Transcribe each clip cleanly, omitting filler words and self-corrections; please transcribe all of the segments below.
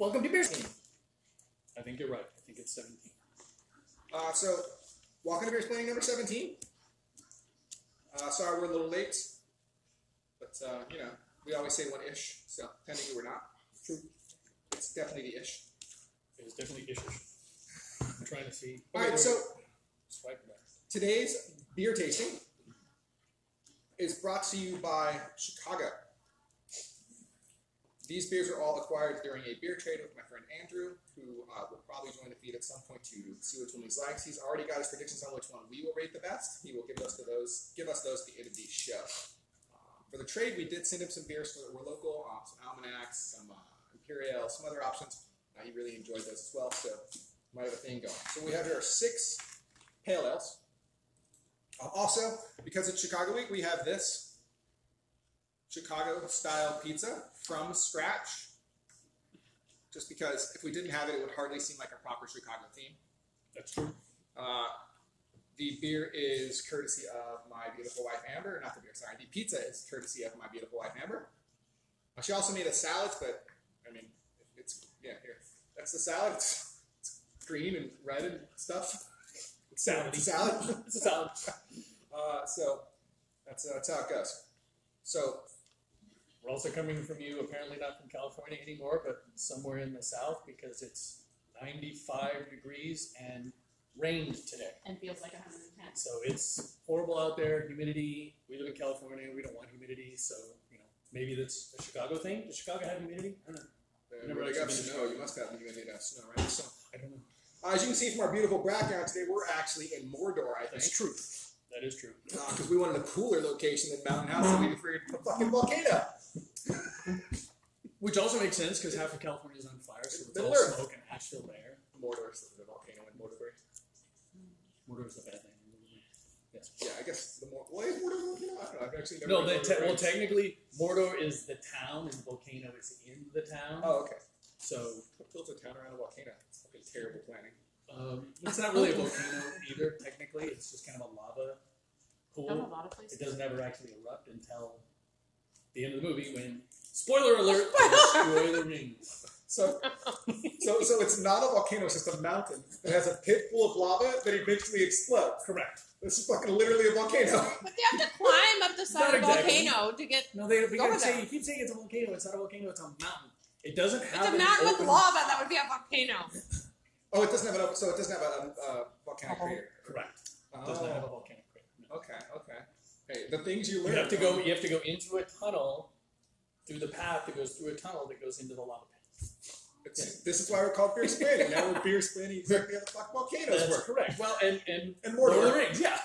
Welcome to Beer Skinny. I think you're right. I think it's 17. So, welcome to Beer Skinny number 17. Sorry we're a little late, but you know, we always say one-ish, so technically we're not. True. It's definitely the ish. It is definitely ish. I'm trying to see. All right, so swipe back. Today's beer tasting is brought to you by Chicago. These beers are all acquired during a beer trade with my friend Andrew, who will probably join the feed at some point to see which one he likes. He's already got his predictions on which one we will rate the best. He will give us those at the end of the show. For the trade, we did send him some beers that were local, some almanacs, some Imperial, some other options. He really enjoyed those as well, so might have a thing going. So we have here 6 pale ales. Also, because it's Chicago Week, we have this Chicago-style pizza from scratch. Just because if we didn't have it, it would hardly seem like a proper Chicago theme. That's true. The beer is courtesy of my beautiful wife, Amber. Not the beer, sorry. The pizza is courtesy of my beautiful wife, Amber. She also made us salads, but, I mean, here. That's the salad. It's green and red and stuff. It's salad. It's a salad. It's a salad. So that's how it goes. So we're also coming from you, apparently not from California anymore, but somewhere in the south because it's 95 degrees and rained today. And feels like 110. So it's horrible out there, humidity. We live in California, we don't want humidity, so, you know, maybe that's a Chicago thing. Does Chicago have humidity? I don't know. Never really got snow. You must have humidity to have snow, right? So, I don't know. As you can see from our beautiful background today, we're actually in Mordor, I think. That's true. That is true. Because we wanted a cooler location than Mountain House, so we figured a fucking volcano. Which also makes sense because half of California is on fire, so it's all Earth. smoke and ash filled air. Mordor is the volcano in Mordor. Mordor is the bad thing. Yes. Yeah, I guess the Mordor. Well, is Mordor a volcano? I don't know. I've actually never. No, well, technically, Mordor is the town, and the volcano is in the town. Oh, okay. So who built a town around a volcano? It's fucking terrible planning. it's not really a volcano either. Technically, it's just kind of a lava pool. Done a lot of places. It doesn't ever actually erupt until the end of the movie when, spoiler alert, they destroy the rings. So it's not a volcano. It's just a mountain that has a pit full of lava that eventually explodes. Correct. This is fucking literally a volcano. But they have to climb up the side of the volcano to get. No, you keep saying it's a volcano. It's not a volcano. It's a mountain. It doesn't have. It's a mountain with lava. That would be a volcano. Oh, it doesn't have a volcanic crater. Correct. It does not have a volcanic crater. No. Okay. Hey, the things you learn. You have to go into a tunnel through the path that goes through a tunnel that goes into the lava pit. This is why we're called beer splaining. Now we're beer splaining exactly how the fuck volcanoes That's work. correct. Well, and Lord of the Rings, yeah.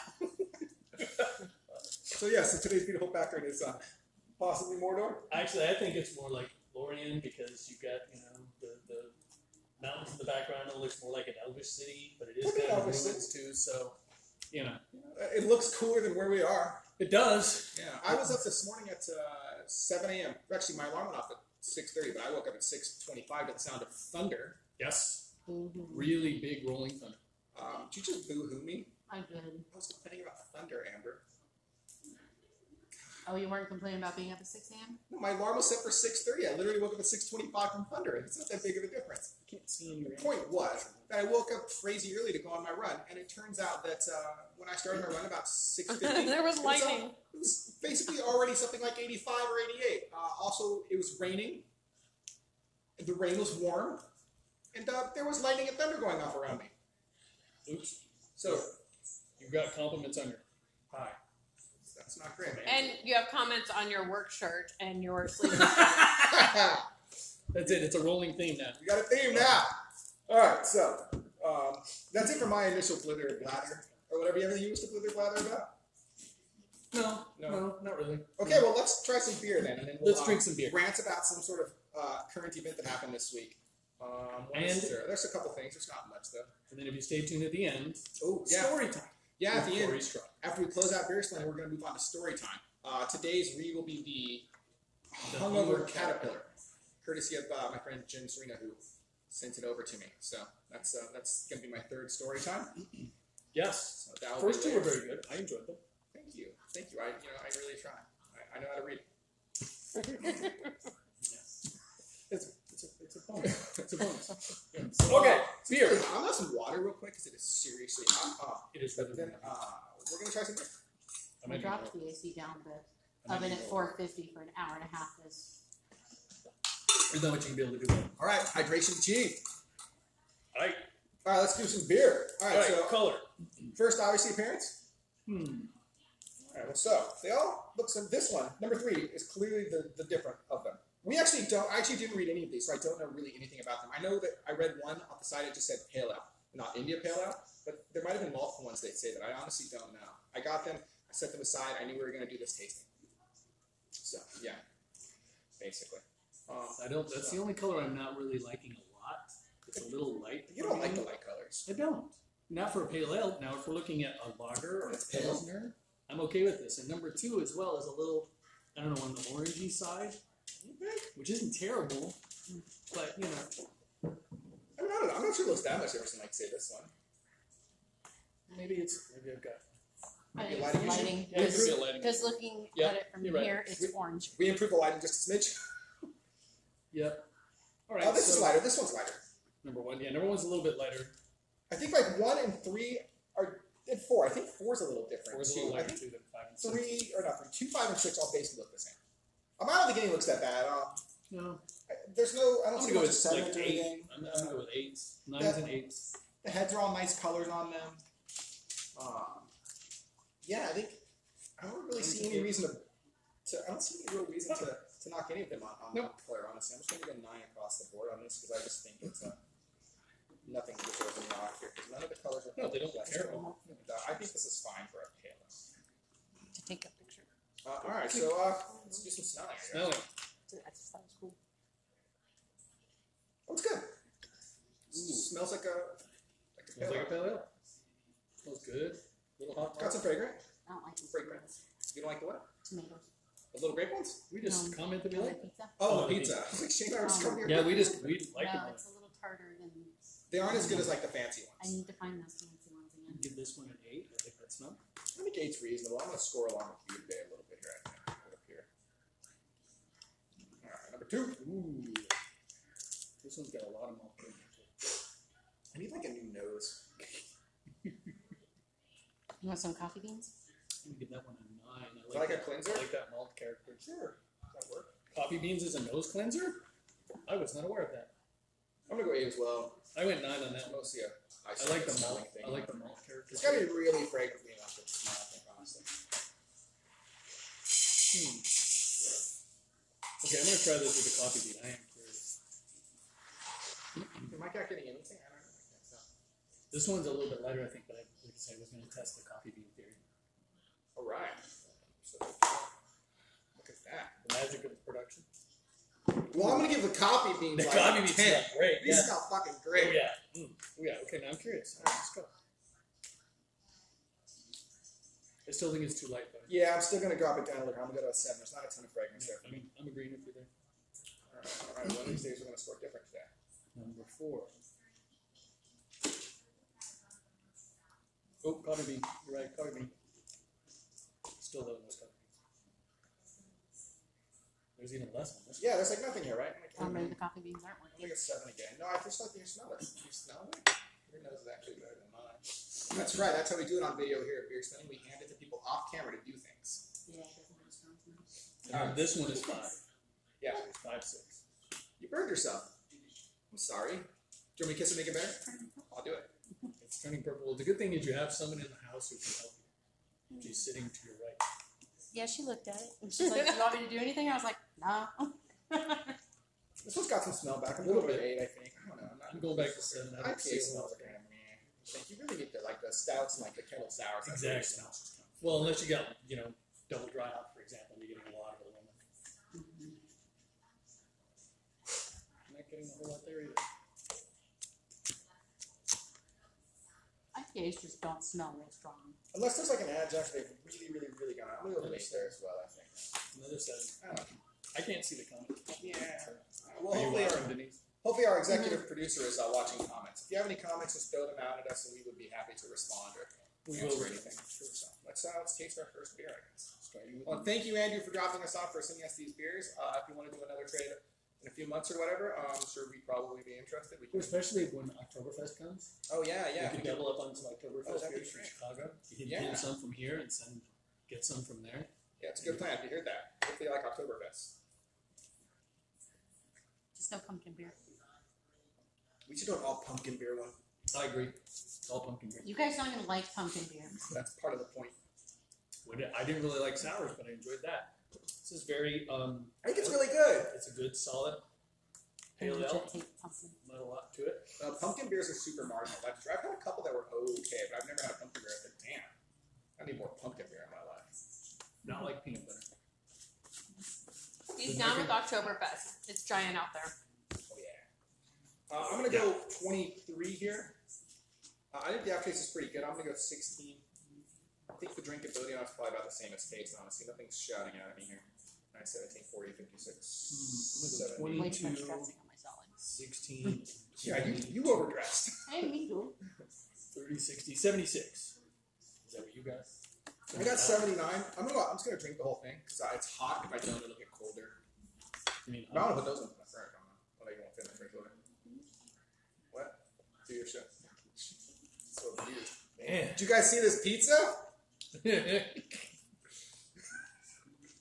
So today's beautiful background is possibly Mordor. Actually, I think it's more like Lorien because you've got the mountains in the background. It looks more like an elvish city, but it is kind of ruins too. So it looks cooler than where we are. It does. Yeah, I was up this morning at 7 a.m. Actually, my alarm went off at 6:30, but I woke up at 6:25 to the sound of thunder. Yes. Mm-hmm. Really big rolling thunder. Did you just boo-hoo me? I did. I was complaining about thunder, Amber. Oh, you weren't complaining about being up at 6 a.m.? No, my alarm was set for 6:30. I literally woke up at 6:25 from thunder, and it's not that big of a difference. I can't see in your The point was that I woke up crazy early to go on my run, and it turns out that when I started my run about 6:50, there was lightning. It was basically already something like 85 or 88. Also, it was raining. The rain was warm, and there was lightning and thunder going off around me. Oops. So you've got compliments on your pie. That's not great. And you have comments on your work shirt and your sleeping That's it. It's a rolling theme now. We got a theme now. All right, so that's it for my initial blither blather, or whatever you ever used to blither blather about. No, not really. Okay, well, let's try some beer then, and then we'll Let's drink some beer. Rant about some sort of current event that happened this week. There's a couple things. There's not much though. And then if you stay tuned at the end, story time. Yeah, at the end. Struck. After we close out Beer Splaining, we're going to move on to story time. Today's read will be the Hungover Caterpillar, courtesy of my friend Jim Serena, who sent it over to me. So that's going to be my third story time. Yes. So first two were very good. I enjoyed them. Thank you. I really try. I know how to read. It's a bonus. It's a bonus. Yeah. So, okay, beer. I'm gonna have some water real quick because it is seriously hot. It is But really then good. we're gonna try some beer. I I might dropped need the AC down the more. oven at 450 for an hour and a half. There's not much you can be able to do. All right, hydration achieved. All right. All right, let's do some beer. All right, so color. first, obviously, appearance. Hmm. All right, well, so they all look some. This one, number 3, is clearly the different of them. I actually didn't read any of these, so I don't know really anything about them. I know that I read one off the side, it just said Pale Ale, not India Pale Ale, but there might have been multiple ones that say that. I honestly don't know. I got them, I set them aside, I knew we were going to do this tasting. So, yeah, basically. That's the only color I'm not really liking a lot. It's a little light. You don't like the light colors. I don't. Not for a pale ale. Now, if we're looking at a lager or a It's pale. pilsner, I'm okay with this. And number 2 as well is a little, I don't know, on the orangey side, which isn't terrible, but you know. I mean, I don't know. I'm not sure it looks that much different than, like, say, this one. Maybe I've got. I Maybe think lighting it's issue? lighting. Yeah, it could be a lighting. Because looking Yeah, at it from you're right. here, it's orange. We improved the lighting just a smidge. Yep. All right. Oh, this so is lighter. This one's lighter. Number 1, yeah. Number 1's a little bit lighter. I think like 1 and 3 are, and 4. I think 4 is a little different 4's a too. little I lighter think too than 5 and 6. 3 or not 3, 2, 5, and 6 all basically look the same. I don't think any looks that bad. No. There's no. I I'm don't see gonna go much with sediment like or 8. anything. I'm gonna go with 8s, 9s, Yeah. and 8s. The heads are all nice colors on them. Yeah, I think I don't really see any reason to. I don't see any real reason to knock any of them on Nope. color. Honestly, I'm just gonna go 9 across the board on this because I just think it's nothing deserves a knock here because none of the colors are. No, they don't look terrible. I think this is fine for a pale. To take a picture. All right, so let's do some smelling. I guess. Smelling. I just thought it was cool. Oh, it's good. Smells like a Smells like a pale ale. Smells good. Little hot. Got some fragrant. I don't like these Fragrance. You don't like the what? tomatoes. The little grape ones? We just No. commented we You like. like pizza? Oh, Oh, the pizza. I was like, Shane and I were just coming here. Yeah, we like No, it. it's a little tartar than. They aren't as good as like the fancy I ones. need to find those fancy ones again. Give this one an 8. I think that's not. I think 8's reasonable. I'm gonna score along with you today a little bit here. I think. Up here. All right, number 2. Ooh. This one's got a lot of malt in it. I need like a new nose. You want some coffee beans? I'm gonna give that one a 9. Is that like a cleanser? I like that malt character. Sure. Does that work? Coffee beans is a nose cleanser? I was not aware of that. I'm gonna go 8 as well. I went 9 on that one. Mostly I like the malt. I like the malt character. It's gotta be really fragrant for me not to smell. I think honestly. Okay, I'm gonna try this with the coffee bean. I am curious. Am I not getting anything? I don't know. I can't tell. This one's a little bit lighter, I think, but like I said, I was gonna test the coffee bean theory. All right. So, look at that. The magic of production. Well, I'm gonna give the coffee beans The like coffee a beans 10. smell great. These Yeah. smell fucking Oh great. yeah. Oh yeah. Okay, now I'm curious. All right, let's go. I still think it's too light, though. Yeah, I'm still gonna drop it down a little. I'm gonna go to a 7. There's not a ton of fragrance there. I'm agreeing with you there. All right. One of these days we're gonna score different today. Number 4. Oh, coffee bean. You're right, coffee bean. Still though, those coffee beans. There's even less on this. Yeah, there's like nothing here, right? Maybe the coffee beans aren't I think working. it's 7 again. No, I just like you smell it. You smell it? Your nose is actually better than mine. That's right. That's how we do it on video here at Brickstone. We hand it to people off camera to do things. Yeah, it doesn't have strong smell. And then this one is 5. Yeah. So it's 5, 6. You burned yourself. I'm sorry. Do you want me to kiss it, make it better? I'll do it. It's turning purple. The good thing is you have someone in the house who can help you. She's sitting to your right. Yeah, she looked at it. And she's like, do you want me to do anything? I was like, no. This one's got some smell back. I'm going to go to 8, I think. I don't know. I'm going back to 7. I don't see IPA a smells lot. kind of meh. I think you really need to like the stouts and like the kettle sours. That's what it Exactly. smells. Well, unless you got, double dry hop, for example, you're getting a lot of aluminum. I'm not getting a whole lot there either. IPAs just don't smell real strong. Unless there's like an adjunct they've really gone out. I'm going to go with 8 there as well, I think. Another 7. I don't know. I can't see the comment. Yeah. Well, Are you hopefully watching, Denise? hopefully our executive producer is watching comments. If you have any comments, just throw them out at us, and we would be happy to respond or We answer will. anything. Sure. So let's taste our first beer, I guess. Starting with Well, thank you, Andrew, for dropping us off for sending us these beers. If you want to do another trade in in a few months or whatever, I'm sure we'd probably be interested. We can, Especially when Oktoberfest comes. oh yeah, yeah. We could double up on some Oktoberfest that'd be beers from great. Chicago. You can Yeah. get some from here and get some from there. Yeah, it's a good plan. You heard that? Hopefully, you like Oktoberfest. Just no pumpkin beer. We should do an all pumpkin beer one. I agree. It's all pumpkin beer. You guys don't even like pumpkin beer. That's part of the point. I didn't really like sours, but I enjoyed that. This is very. I think it's really good. It's a good solid I pale legit ale. hate pumpkin. Not a lot to it. Pumpkin beers are super marginal. I've had a couple that were okay, but I've never had a pumpkin beer. I said, damn, I need more pumpkin beer in my life. Not like peanut butter. He's down with Oktoberfest. It's giant out there. Oh yeah. I'm gonna go 23 here. I think the aftertaste is pretty good. I'm gonna go 16. I think the drinkability on it's probably about the same as taste. Honestly, nothing's shouting at me here. 9, 17, 40, 56, I'm gonna go 20. Way too much 22, dressing on my salad. 16, Yeah, you overdressed. Hey, me too. 30, 60, 76. Is that what you got? I got 79. I'm just gonna drink the whole thing because it's hot. If I don't, it'll get colder. I mean, But I want to put those ones in the front. I don't know. Well, you won't fit in the refrigerator. What? Do your shit. So weird. man. Did you guys see this pizza?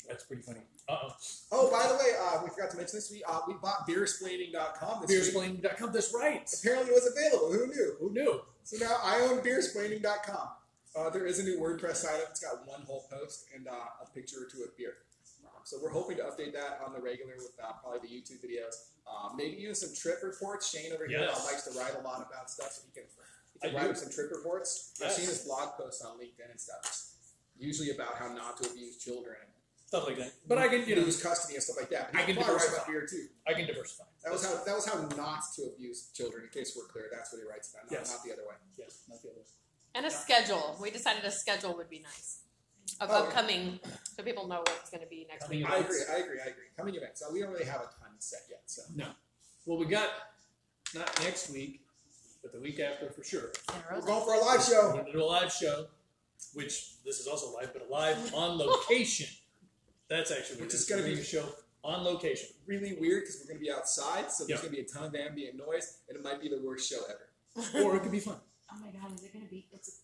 That's pretty funny. Uh-oh. Oh, by the way, we forgot to mention this. We bought beersplaining.com this week. Beersplaining.com, that's right. Apparently it was available. Who knew? Who knew? So now I own beersplaining.com. There is a new WordPress site up. It's got one whole post and a picture or two of beer. So we're hoping to update that on the regular with probably the YouTube videos. Maybe even some trip reports. Shane over here Yes. likes to write a lot about stuff, so he can I write do. up some trip reports. I've Yes. seen his blog posts on LinkedIn and stuff. It's usually about how not to abuse children and Stuff like that. But I can, lose custody and stuff like that. But I he can probably writes diversify. about beer too. I can diversify. That was how not to abuse children. In case we're clear, that's what he writes about, Yes. not the other way. Yes, not the others. And a schedule. We decided a schedule would be nice. Of Oh, yeah. upcoming, so people know what's going to be next Coming week. I agree. Coming events. So we don't really have a ton set yet. So No. Well, we got, not next week, but the week after for sure. we're going for a live show. We're going to do a live show, which this is also live, but a live on location. That's actually what Which it is gonna We're be- doing a show on location. Really weird because we're going to be outside, so there's Yeah. going to be a ton of ambient noise, and it might be the worst show ever. Or it could be fun. Oh my god, is it gonna be? It's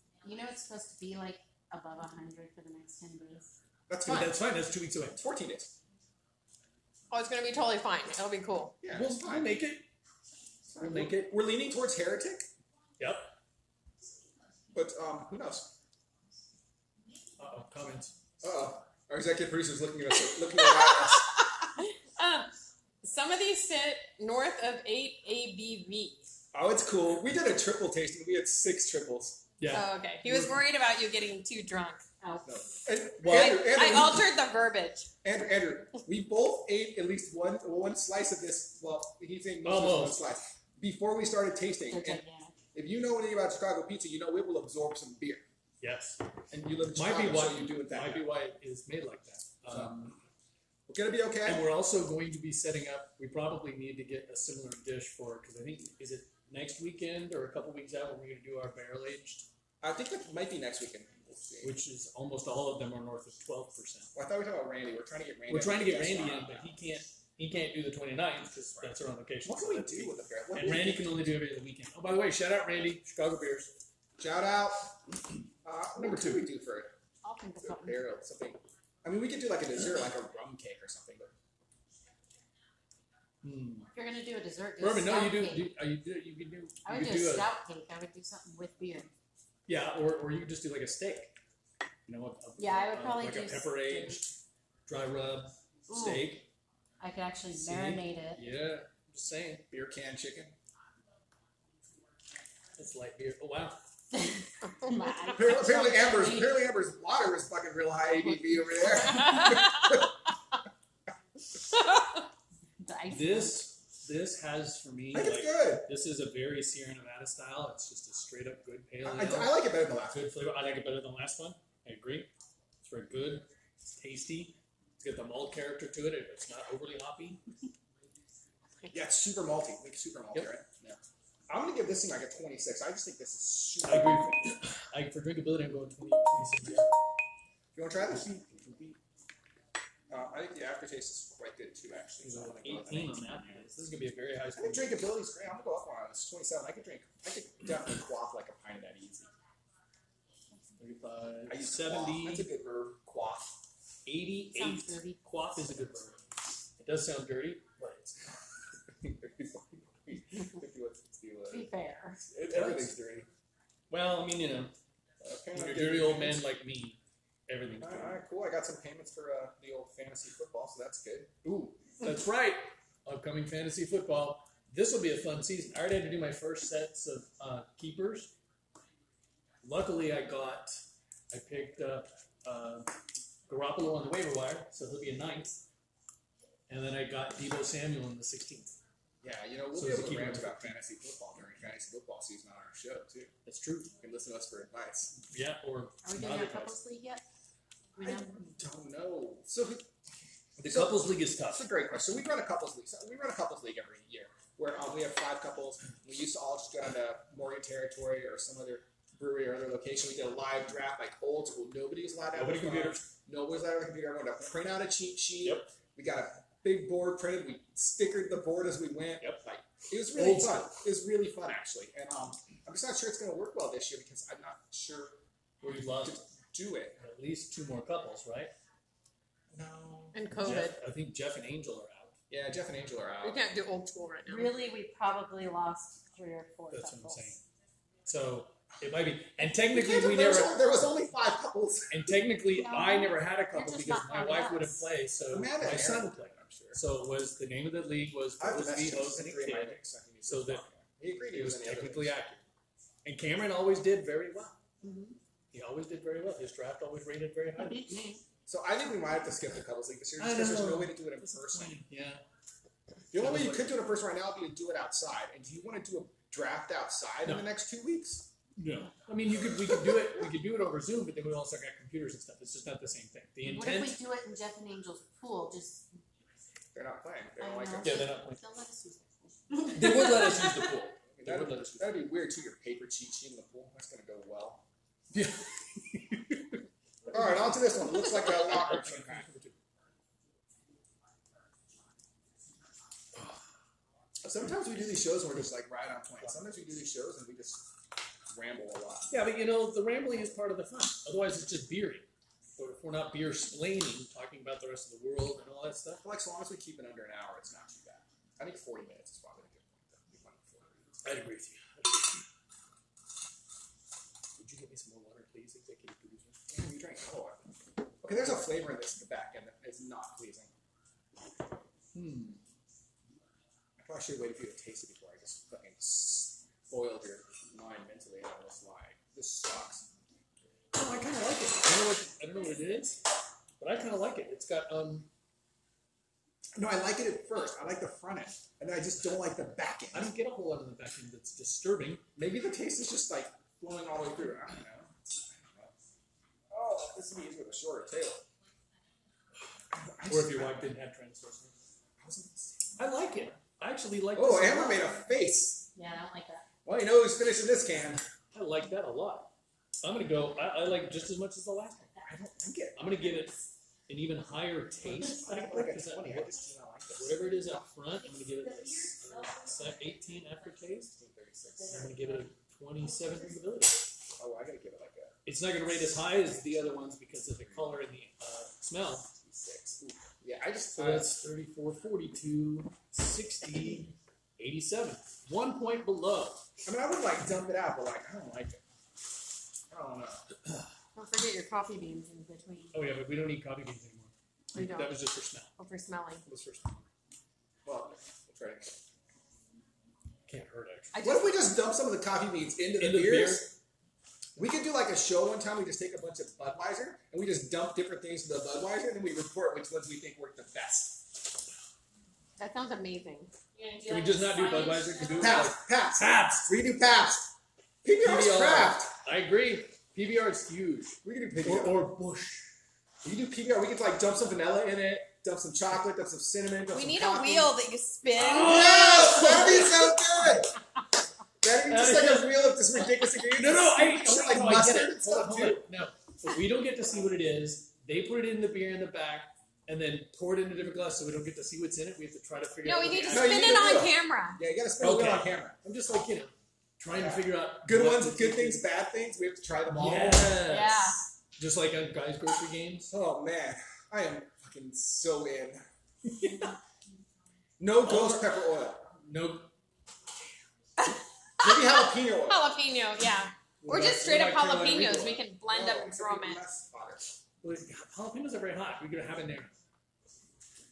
supposed to be like above 100 for the next 10 days. That's Dude, fine. that's fine. That's 2 weeks away. It's 14 days. Oh, it's going to be totally fine. It'll be cool. Yeah, We'll, it's we'll fine. make it. We'll make it. We're leaning towards heretic, Yep. but who knows? Uh-oh. Comments. Our executive producer's looking at us, looking at us. Some of these sit north of 8 ABV. Oh, it's cool. We did a triple tasting. We had 6 triples. Yeah. Oh, okay. He was worried about you getting too drunk. Oh, No. And, Well, I altered the verbiage. Andrew, we both ate at least one slice of this. Well, he's saying most of one Almost. slice before we started tasting. they're And gigantic. if you know anything about Chicago pizza, you know it will absorb some beer. Yes. And you live in Might Chicago, be why so you do it that might way. be why it is made like that. We're gonna be okay. And we're also going to be setting up. We probably need to get a similar dish for because I think is it next weekend or a couple weeks out when we're going to do our barrel aged, I think that might be next weekend. We'll see. which is almost all of them are north of 12%. Well, I thought we were talking about Randy. We're trying to get Randy. We're trying to get Yes, Randy fine. in, but he can't do the 29th because that's our own location. What can we do with the beer? What And do we Randy do? can only do every other weekend. Oh, by the way, shout out Randy, Chicago Beers. Shout out. Number 2 we do for I'll think of the something. barrel something. I mean, we could do like a dessert, like a rum cake or something. But If you're gonna do a dessert, do Bourbon, a no, stout you do. cake. You can do. I You would could do do a stout cake. I would do something with beer. Yeah, or you could just do like a steak. You know, Yeah, I would probably like do a pepper aged, dry rub Ooh. steak. I could actually See? marinate it. Yeah, just saying. beer can chicken. It's light beer. Oh wow. Oh my- Apparently Amber's water is fucking real high ABV over there. The ice This has for me I think like it's good. this is a very Sierra Nevada style. It's just a straight up good pale ale. I like it better than the last one. Good flavor. I like it better than the last one. I agree. It's very good. It's tasty. It's got the malt character to it. It's not overly hoppy. Yeah, it's super malty. Like super malty, Yep. right? Yeah. I'm gonna give this thing like a 26. I just think this is super. I agree. For drinkability, I'm going 26. Yeah. You want to try this? I think the aftertaste is quite good too, actually. So I'm gonna go with 18 an on that. This is gonna be a very high I score. think drinkability is great. I'm gonna go up on it. It's 27. I could definitely quaff like a pint of that easy. 35, I used 70, That's a good verb. Quaff. 88. Sounds dirty. Quaff is a good word. It does sound dirty, but it's To be fair. Everything's dirty. well, I mean, you know, when Apparently you're a dirty old man like me, everything's dirty. Alright, cool. I got some payments for the old fantasy football, so that's good. Ooh, that's right. Upcoming fantasy football. This will be a fun season. I already had to do my first sets of keepers. Luckily, I picked up Garoppolo on the waiver wire, so he'll be a 9th. And then I got Deebo Samuel in the 16th. Yeah, you know, we'll So be it's able a to keeper. rant about fantasy football during fantasy football season on our show, too. That's true. You can listen to us for advice. Yeah, or Are we doing not our advice. couples league yet? We I know. don't know. So The couples league is tough. that's a great question. So we run a couples league. So we run a couples league every year where we have 5 couples. We used to all just go down to Morgan Territory or some other brewery or other location. We did a live draft like old school. Nobody was allowed to have Nobody a phone. computers. Nobody was allowed to have a computer. Everyone had to print out a cheat sheet. Yep. We got a big board printed. We stickered the board as we went. Yep. Like it was really Old fun. school. It was really fun actually. And I'm just not sure it's going to work well this year because I'm not sure We've to lost do it. at least 2 more couples, right? No. And COVID. I think Jeff and Angel are out. Yeah, Jeff and Angel are out. We can't do old school right now. Really, we probably lost 3 or 4 That's what I'm couples. saying. So it might be. And We technically, can't we there, never. was, there was only 5 couples. And technically, No. I never had a couple You're just because not my on wife us. wouldn't play, so Amanda my and son Aaron would play. I'm sure. So it was the name of the league was I have the Floyds v. messages Host and a in 3 of my kid. picks, I can use So this that one. He agreed he It was was in the other technically picks. accurate. And Cameron always did very well. Mhm. He always did very well. His draft always rated very He high. beat me. So I think we might have to skip the couples league this year I just because there's know. no way to do it in person. Yeah. The only way you could do it in person right now would be to do it outside. And do you want to do a draft outside No. in the next 2 weeks? No. I mean, we could do it. We could do it over Zoom, but then we also got computers and stuff. It's just not the same thing. The What intent. if we do it in Jeff and Angel's pool? Just They're not playing. They I don't like know. it. Yeah, they're not playing. They'll let us use their pool. They would let us use the pool. They would let us use That'd be weird too. Your paper cheat sheet in the pool. That's gonna go well. Yeah. All right, on to this one. Looks like a locker of some kind. Sometimes we do these shows and we're just like right on point. Sometimes we do these shows and we just ramble a lot. Yeah, but you know, the rambling is part of the fun. Otherwise, it's just beering. But if we're not beer splaining, talking about the rest of the world and all that stuff. I feel like so long as we keep it under an hour, it's not too bad. I think 40 minutes is probably a good point. Though. We went 40 minutes. I'd agree with you. Would you get me some more water, please, executive producer? Yeah, we drank color. Okay, there's a flavor in this at the back end that is not pleasing. I probably should have waited for you to taste it before I just fucking spoiled your mind mentally on this lie. This sucks. No, I kind of like it. I don't know what it is, but I kind of like it. It's got No, I like it at first. I like the front end. And then I just don't like the back I end. don't get a whole lot of the back end that's disturbing. Maybe the taste is just like flowing all the way through. I don't know. Oh, this would be easier with a shorter tail. Or if your wife didn't have translucent. I like it. I actually like Oh, this a Amber lot. made a face. Yeah, I don't like that. Well, you know who's finishing this can. I like that a lot. I'm going to go, I like it just as much as the last one. I don't like it. I'm going to give it an even higher taste. I think like a Because 20. I just do not like this. whatever it is up front, I'm going to give it a 18 aftertaste. I'm going to give it a 27 drinkability. Oh, I gotta give it like a It's not going to rate as high as the other ones because of the color and the smell. 6. Yeah, I just So that's 34, 42, 60, 87. 1 point below. I mean, I would like dump it out, but like I don't like it. I don't know. Don't forget your coffee beans in between. Oh yeah, but we don't need coffee beans anymore. We don't. That was just for smell. Oh, for smelling. That was for smell. Well, we'll try it. Can't hurt actually. What if we just dump some of the coffee beans into the beers? We could do like a show one time. We just take a bunch of Budweiser and we just dump different things into the Budweiser, and then we report which ones we think work the best. That sounds amazing. Can we just not do Budweiser? Can we do it like Pabst, Pabst. Pabst? We can do Pabst. PBR's PBR. craft. I agree. PBR is huge. We can do PBR. Or Bush. We can do PBR. We could like dump some vanilla in it, dump some chocolate, dump some cinnamon. Dump We some need coffee. a wheel that you spin. Yes, that'd be so good. That'd be just like a wheel of this ridiculous ingredients. Shit like I get mustard it. and stuff Hold too. on. No, so we don't get to see what it is. They put it in the beer in the back, and then pour it into different glasses so we don't get to see what's in it. We have to try to figure No, out. we what need to the No, spin you it need to on do it. camera. Yeah, you gotta spin the wheel Okay. on camera. I'm just like, trying to figure out Good what ones, to good do. things, bad things. We have to try them all. Yes. Yeah. Just like on guys' grocery games. Oh man, I am fucking so in. No ghost pepper oil. No. Maybe jalapeno oil. Jalapeno, yeah. Or just straight up jalapenos. We can blend up and except throw them it'd in. be less hotter. Well, jalapenos are very hot. We're gonna have it there.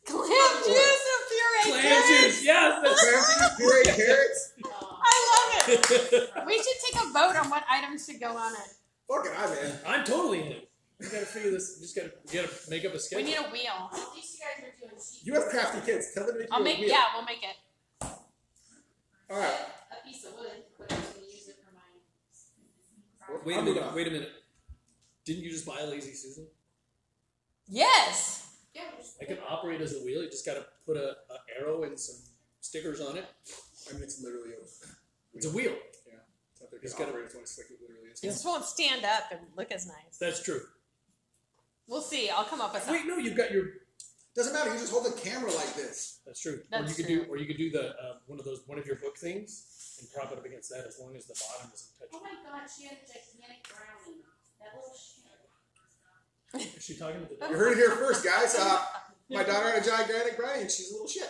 Clam juice and pureed Clam carrots. juice. Yes. Clam juice, pureed carrots. I love it. We should take a vote on what items should go on it. Fucking I, man. I'm totally in it. We gotta figure this. We gotta make up a We schedule. need a wheel. At least you guys are doing sheet. You have crafty kids. Tell them to make I'll you make. a wheel. Yeah, we'll make it. All right. A piece of wood, but I'm gonna use it for mine. Wait a minute. Wait a minute. Didn't you just buy a Lazy Susan? Yes. Yeah, just I can operate as a wheel. You just gotta put a arrow and some stickers on it. I mean, it's literally It's a wheel. it's not there. Just It's gotta- operated. It's like it literally is. It just won't stand up and look as nice. That's true. We'll see. I'll come up with something. Wait, no, you've got your. Doesn't matter. You just hold the camera like this. That's true. That's or you could true. do, the one of your book things and prop it up against that as long as the bottom isn't oh touching. my god, she had a gigantic brownie. That little shit. Is she talking to the You dog? heard it here first, guys. My daughter had a gigantic brownie, and she's a little shit.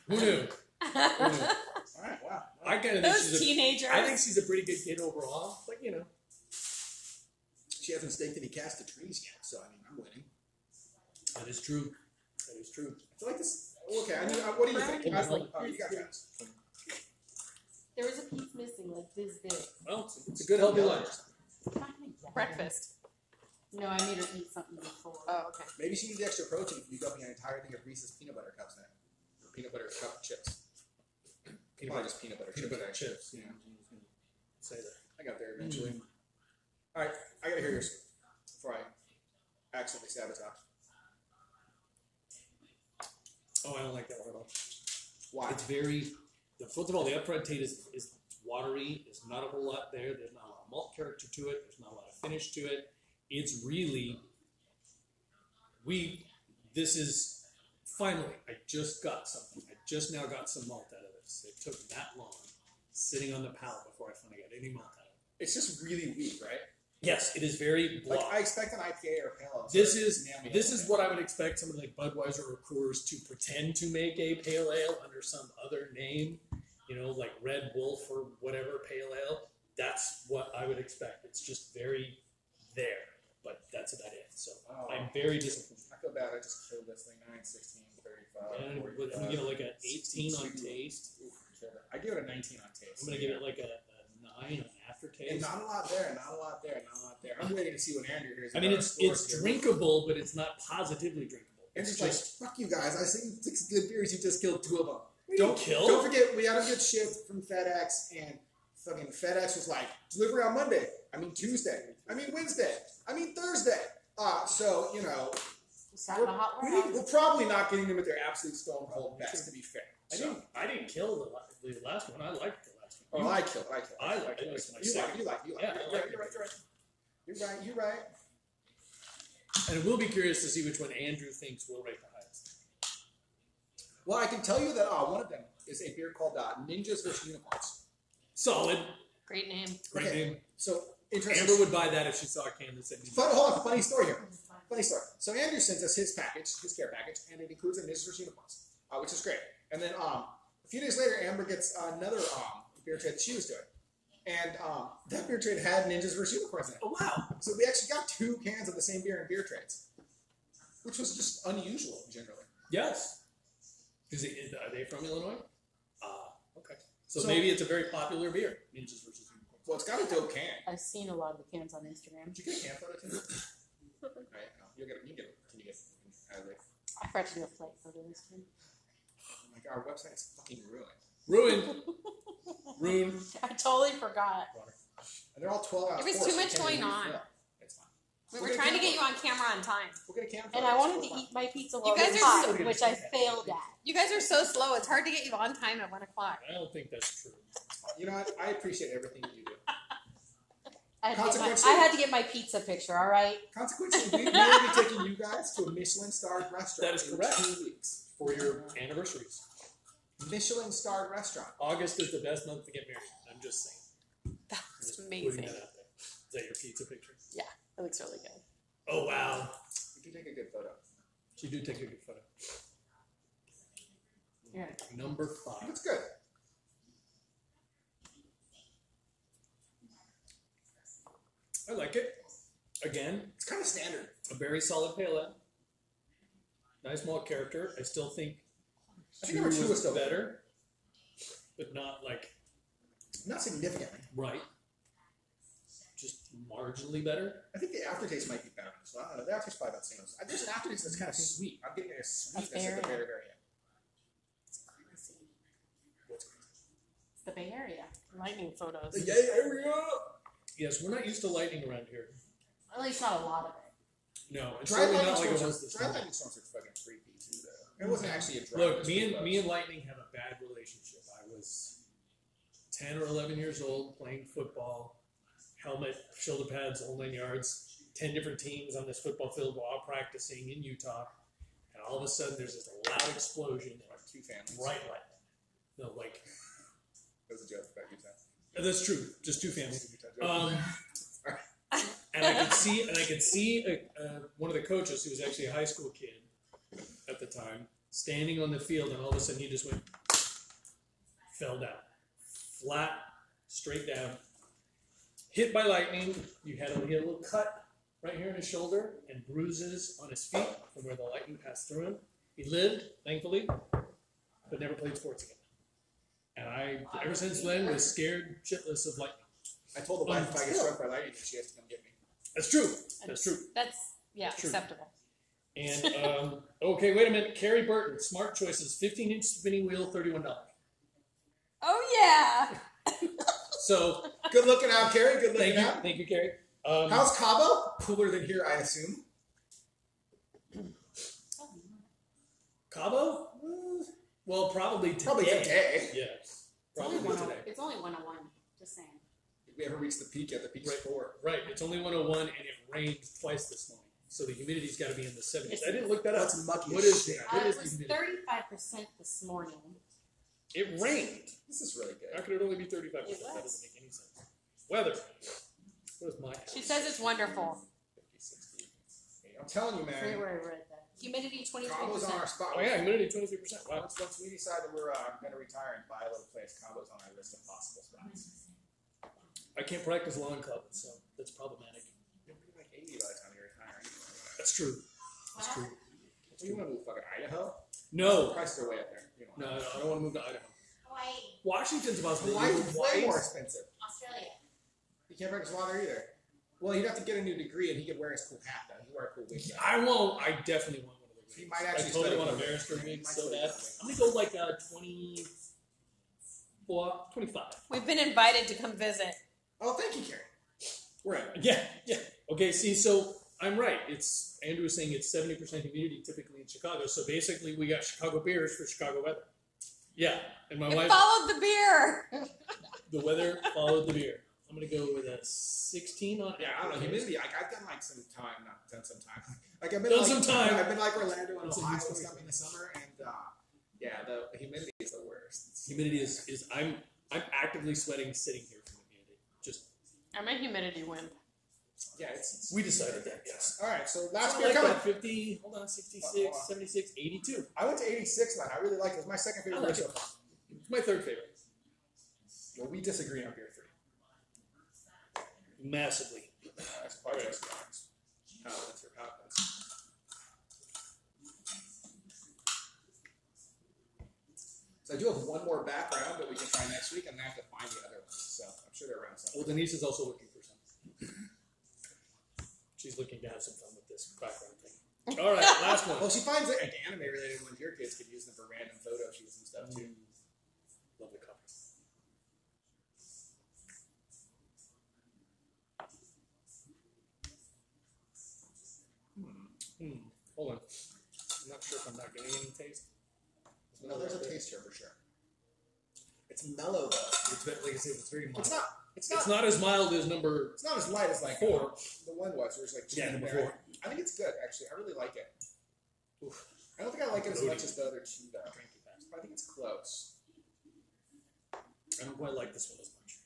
Who knew? Who knew? All right. Wow. I kind of think Those she's teenagers. I think she's a pretty good kid overall. But She hasn't staked any cast of trees yet, so I mean, I'm winning. that is true. That is true. I feel like this. Okay. I mean, what do you think? You got guys. There was a piece missing, like this big. Well, it's a good healthy lunch. Breakfast. No, I made her eat something before. Oh, okay. Maybe she needs extra protein if you dump an entire thing of Reese's peanut butter cups in it. Or peanut butter cup chips. Probably just peanut butter Peanut chips. butter actually. chips. Yeah. Say that. I got there eventually. All right, I gotta hear yours before I accidentally sabotage. Oh, I don't like that one at all. Why? It's very. First of all, the upfront taste is watery. There's not a whole lot there. There's not a lot of malt character to it. There's not a lot of finish to it. It's really. This is finally. I just got something. I just now got some malt out of this. It took that long sitting on the palate before I finally got any malt out of it. It's just really weak, right? Yes, it is very Like block. I expect an IPA or pale ale. This is what I would expect somebody like Budweiser or Coors to pretend to make a pale ale under some other name, like Red Wolf or whatever pale ale. That's what I would expect. It's just very there, but that's about it. So I'm very disappointed. I feel bad. I just killed this thing. 9, 16, 35. And 45. I'm gonna give it like an 18 on taste. Oof, I give it a 19 on taste. I'm gonna give it like a 9 on aftertaste. And not a lot there. Not a lot there. Not a lot there. I'm waiting to see what Andrew hears. I mean, it's drinkable, but it's not positively drinkable. And It's just like, fuck you guys. I seen 6 good beers. You just killed 2 of them. Don't kill. Don't forget, we had a good shift from FedEx, and fucking FedEx was like, delivery on Monday. I mean Tuesday. I mean Wednesday. I mean Thursday. So, Sat in a hot warehouse. we're probably not getting them at their absolute stone cold best, to be fair. I didn't kill the last one. I liked the last one. Oh, I killed it. I like it. It's my You second. like. Yeah, I like it. You're right. And we'll be curious to see which one Andrew thinks will rate the highest. Well, I can tell you that one of them is a beer called Ninjas vs. Unicorns. Solid. Great name. Great Okay. name. So, interesting. Amber would buy that if she saw a can that said Hold on, funny story here. Funny story. So Andrew sends us his package, his care package, and it includes a Ninjas vs. Unicorns, which is great. And then a few days later, Amber gets another beer trade that she was doing. And that beer trade had Ninjas vs. Unicorns in it. Oh, wow. So we actually got 2 cans of the same beer in beer trades, which was just unusual generally. Yes. Are they from Illinois? Okay. So, So- maybe it's a very popular beer. Ninjas versus Unicorns. Well, it's got a dope can. I've seen a lot of the cans on Instagram. Did you get a can photo too? Right, no, you get it. Can you get it? I forgot to do a flight photo this time. Oh my god, our website's fucking ruined. Ruined. I totally forgot. And they're all 12 hours. There was too much going on. It's fine. We were trying to get you on camera on time. We'll get a can And photo. I wanted to eat my pizza while You it guys was are hot, which I failed at. You guys are so slow. It's hard to get you on time at 1 o'clock. I don't think that's true. You know what? I appreciate everything you do. I had, to get my, Consequently- I had to get my pizza picture, all right? Consequently, we will be taking you guys to a Michelin-starred restaurant That is correct. in 2 weeks. For your anniversaries. Michelin-starred restaurant. August is the best month to get married. I'm just saying. That's Just amazing. putting that out there. Is that your pizza picture? It looks really good. Oh, wow. You do take a good photo. She do take a good photo. Yeah. Number 5. That's good. I like it. Again, It's kind of standard. a very solid pale ale. Nice malt character. I still think I think number 2 was still better, but not like Not significantly. right. Just marginally better. I think the aftertaste might be better. So I don't know. The aftertaste probably about the same. There's an aftertaste that's kind of sweet. I'm getting a sweetness at the very, very end. It's crazy. What's crazy? It's the Bay Area. Lightning photos. The Yay Area! Yes, we're not used to lightning around here. At least not a lot of it. No, it's Dry certainly lightning not like it storms was this dry morning. lightning storms are fucking creepy too, though. It wasn't actually a dry. Look, it was me pretty and close. lightning have a bad relationship. I was 10 or 11 years old playing football, helmet, shoulder pads, whole 9 yards, 10 different teams on this football field while practicing in Utah, and all of a sudden there's this loud explosion, Like 2 families. bright light. No, like That was a joke about Utah. that's true. Just 2 families. Utah joke. And I could see one of the coaches who was actually a high school kid at the time standing on the field, and all of a sudden he just went, fell down, flat, straight down, hit by lightning. He had a little cut right here in his shoulder and bruises on his feet from where the lightning passed through him. He lived, thankfully, but never played sports again. And I, ever since then, was scared shitless of lightning. I told the wife if I get struck by lightning, she has to come get me. That's true. That's true. That's, True. acceptable. And, okay, wait a minute. Carrie Burton, Smart Choices, 15-inch spinning wheel, $31. Oh, yeah. So, Good looking out, Carrie. Good looking thank you. out. Thank you, Carrie. How's Cabo? Cooler than here, I assume. Cabo? Well, probably today. Probably today. Yeah. It's only, Probably today. it's only 101. Just saying. If we ever reach the peak yet, the peak's Right. 4. Right. It's only 101, and it rained twice this morning. So the humidity's got to be in the 70s. I didn't look that up. That's mucky What as is shit. What It is the was humidity? 35% this morning. It rained. This is really How good. could it only be 35%? That It was. doesn't make any sense. Weather. What is my She says it's wonderful. 50, 60. I'm telling you, I forget man. where I read that. Humidity 23%. Cabo's on our spot. Oh, yeah, humidity 23%. Wow. Once we decide that we're going to retire and buy a little place, Cabo's on our list of possible spots. I can't practice lawn club, so that's problematic. You'll be like 80 by the time you retire. That's true. That's true. So you want to move fucking Idaho? No. Prices are way up there. You No, I don't want to move to Idaho. Hawaii. Washington's a possibility. Hawaii's way Hawaii's- more expensive. Australia. You can't practice law there either. Well, you'd have to get a new degree, and he could wear his cool hat, though. He'd wear a cool wig. I won't. I definitely want one of those. He wigs. might actually I totally study want a for it. barrister He wig might so study bad. for it. I'm gonna go like 25. We've been invited to come visit. Oh, thank you, Carrie. We're in. Yeah. Okay. See, so I'm right. It's Andrew was saying it's 70% humidity typically in Chicago. So basically, we got Chicago beers for Chicago weather. Yeah, and my It wife, followed the beer. the weather followed the beer. I'm gonna go with a 16 on. Yeah, I don't know. Acre. Humidity, like, I've done, like, some time. Not done some time. Like, I've been, Done like, some time. I've been, like, Orlando and Done some Ohio good and stuff. stuff in the summer, and, yeah, the humidity is the worst. Humidity is I'm actively sweating sitting here from the humidity. Just I'm a humidity wimp. Yeah, it's we decided that. Yes. all right. So Last last year, year, coming. 50. Hold on, 66, Hold on. 76, 82. I went to 86, man. I really liked it. It was my second favorite I like beer it. so far. It's my third favorite. Well, we disagree on beer 3. Massively. That's probably just Paladins or Paladins. So I do have one more background that we can try next week, and I have to find the other ones. So I'm sure they're around somewhere. Well, Denise is also looking for some. She's looking to have some fun with this background thing. All right, last one. Well, she finds like anime-related ones. Your kids could use them for random photo shoots and stuff too. Lovely copy. Hold on. I'm not sure if I'm not getting any taste. No, there's a taste here for sure. It's mellow though. It's like I said, it's very mild. It's not. It's It's not as mild as number It's not as light as like 4. the one was. Where it's like Yeah, number berry. 4. I think it's good actually. I really like it. Oof. I don't think I like it as Loading. much as the other two though. I think it's close. I don't quite like this one as much.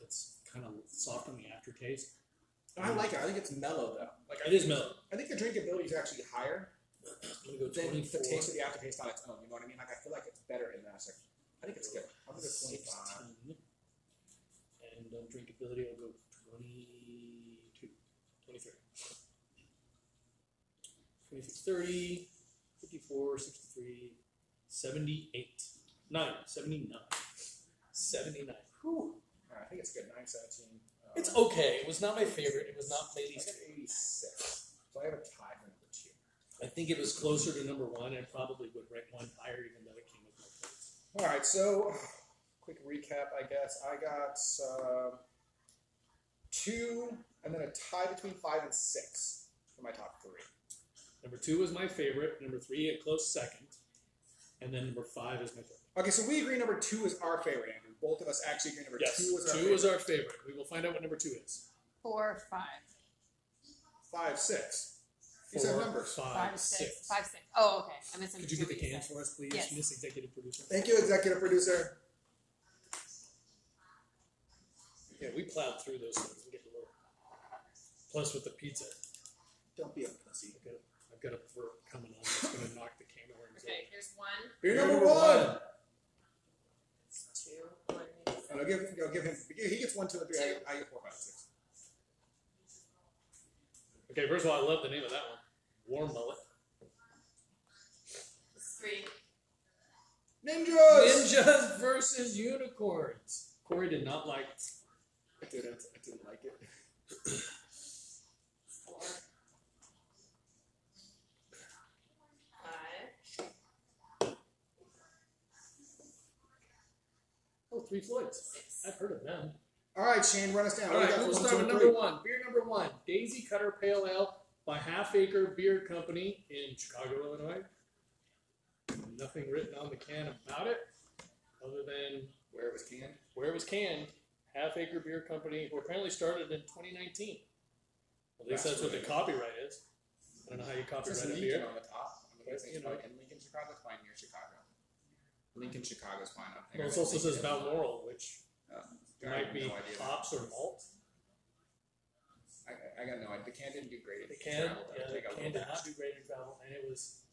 It's kind of soft on the aftertaste. I like it. I think it's mellow though. Like It is mellow. I think the drinkability is actually higher I'm gonna go than 24. the taste of the aftertaste on its own. You know what I mean? Like I feel like it's better in that. Like, I think it's good. I'm gonna go 25. 16. And drinkability, I'll go 22. 23. 26, 30, 54, 63, 78. 79. 79. Whew. I think it's good. 917. It's okay. It was not my favorite. It was not my I least got favorite. 86. So I have a tie for number 2. I think it was closer to number 1. I probably would rank 1 higher, even though it came with my plates. All right, so quick recap, I guess. I got 2, and then a tie between 5 and 6 for my top 3. Number 2 was my favorite. Number 3, a close second. And then number 5 is my favorite. Okay, so we agree number 2 is our favorite, Andrew. Both of us actually agree number Yes, 2 is our 2 favorite. is our favorite. We will find out what number 2 is. 4, 5. 5, 6. You said 4, numbers. 5, 6. 5, 6. Oh, okay. I misunderstood. Could you get the what you cans said. for us, please, Yes. Miss Executive Producer? Thank you, executive producer. Yeah, we plowed through those things and get a little. Plus with the pizza, Don't be a pussy. I've got a burp coming on that's going to knock the camera in. Okay, here's 1. Beer number 1. It's 2. 1. And I'll give him. He gets 1, 2, and 3. I get 4, 5, 6. Okay, first of all, I love the name of that one. Warm Mullet. 3. Ninjas. Ninjas versus unicorns. Corey did not like. I didn't like it. 4. 5. Oh, 3 Floyds. 6. I've heard of them. All right, Shane, run us down. All What do right, you got we'll for start 1, with 2, and number 1. Beer number 1. Daisy Cutter Pale Ale by Half Acre Beer Company in Chicago, Illinois. Nothing written on the can about it, other than Where it was canned. where it was canned. Half Acre Beer Company, who apparently started in 2019. At least that's what the copyright is. I don't know how you It copyright says a Lincoln beer. on the top. I'm But, guessing you it's know. probably in Lincoln, Chicago. It's probably near Chicago. Lincoln, Chicago's fine. Well, it also says Balmoral, which might be no idea. hops or malt. I got no idea. The can didn't do great. The can, the can did not do great in travel, and it was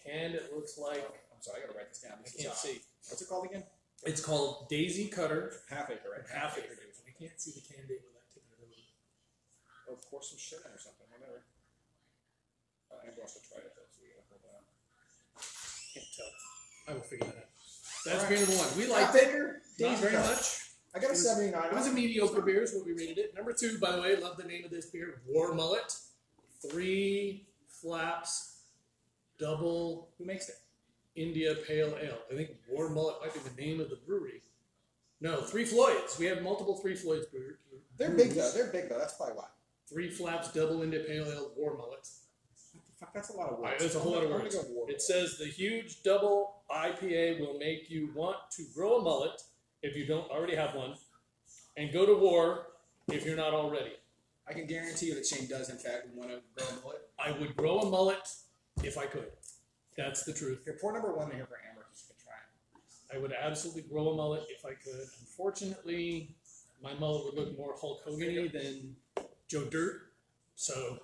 canned. It looks like I'm sorry, I gotta write this down. I This can't is, see. What's it called again? It's called Daisy Cutter Half Acre, right? Half Acre. I can't see the can date without taking it over. Oh, pour some shit in or something. Whatever. Amber also tried it though, so we gotta hold that. Can't tell. I will figure that out. That's All beer number 1. We Half liked it. Acre. Not Daisy very Cutter. much. I got a 79. It was a mediocre beer, is what we rated it. Number 2, by the way, love the name of this beer, War Mullet. 3 Flaps, double Who makes it? India Pale Ale. I think War Mullet might be the name of the brewery. No, 3 Floyds. We have multiple 3 Floyds breweries. They're big though. That's probably why. 3 Flaps, double India Pale Ale, War Mullet. Fuck, that's a lot of words. Alright, that's a whole lot of I'm gonna words. go war. It says the huge double IPA will make you want to grow a mullet if you don't already have one, and go to war if you're not already. I can guarantee you that Shane does in fact want to grow a mullet. I would grow a mullet if I could. That's the truth. Here, pour number 1 in here for Amber. Just gonna try. I would absolutely grow a mullet if I could. Unfortunately, my mullet would look more Hulk Hogan-y than Joe Dirt, so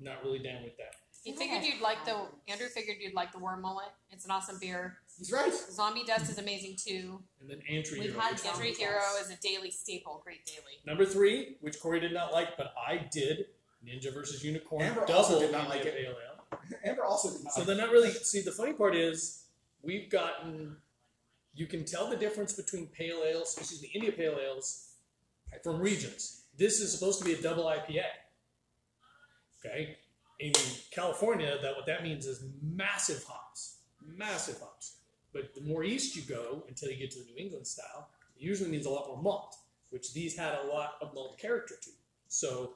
not really down with that. Andrew figured you'd like the Worm Mullet. It's an awesome beer. He's right. Zombie Dust is amazing too. And then Antry We've Hero. had which- Entry Hero is a daily staple. Great daily. Number 3, which Corey did not like, but I did. Ninja versus Unicorn. Amber double also did not India like it. Pale Ale. Amber also did not. So they're not really. See, the funny part is we've gotten. You can tell the difference between pale ales, India Pale Ales, from regions. This is supposed to be a double IPA. Okay, in California, what that means is massive hops. But the more east you go, until you get to the New England style, it usually means a lot more malt, which these had a lot of malt character to. So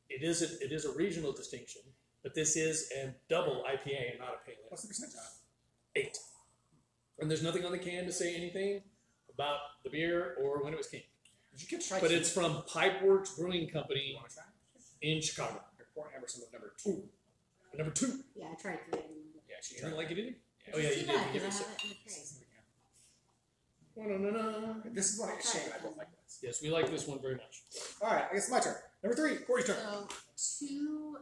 it is a regional distinction, but this is a double IPA and not a pale ale. What's the percentage on 8. And there's nothing on the can to say anything about the beer or when it was came. Did you get try? But it's from Pipeworks Brewing You Company want to try? in Chicago. Pour Emerson with number 2. Number 2. Yeah, I tried 3. Yeah, she You tried. didn't like it either? Yeah. Oh yeah, you Too did. bad, You gave it a 'cause I sip. have it in the tray. This is one of Shane and I both like this. Yes, we like this one very much. All right, I guess it's my turn. Number 3, Corey's turn. So 2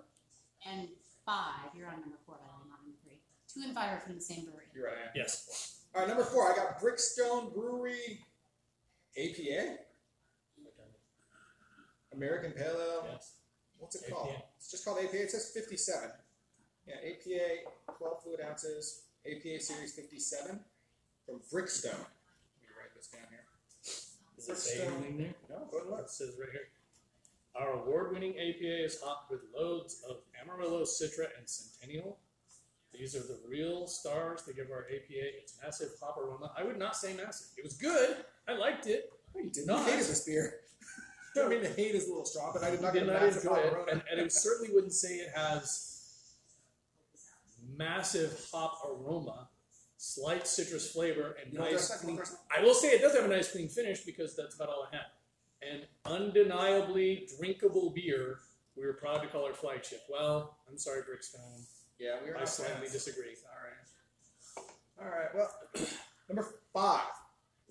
and 5. You're on number 4, by the way, not number 3. 2 and 5 are from the same brewery. You're right, I am. Yes. All right, number 4, I got Brickstone Brewery APA. American Pale Ale. Yes. What's it APA. called? It's just called APA. It says 57. Yeah, APA, 12 fluid ounces, APA Series 57 from Brickstone. Let me write this down here. Does it say Brickstone. anything there? No, go and look. It says right here. Our award-winning APA is hopped with loads of Amarillo, Citra, and Centennial. These are the real stars that give our APA its massive hop aroma. I would not say massive. It was good. I liked it. No, you did not. You hated this beer. I mean, the hate is a little strong, but I did not get Did a not massive enjoy it, aroma. and I certainly wouldn't say it has massive hop aroma, slight citrus flavor, and You don't nice dress that, clean. don't dress I will say it does have a nice clean finish because that's about all I had. And undeniably drinkable beer. We were proud to call our flagship. Well, I'm sorry, Brickstone. Yeah, we were I not slightly fans. disagree. All right, well, number 5,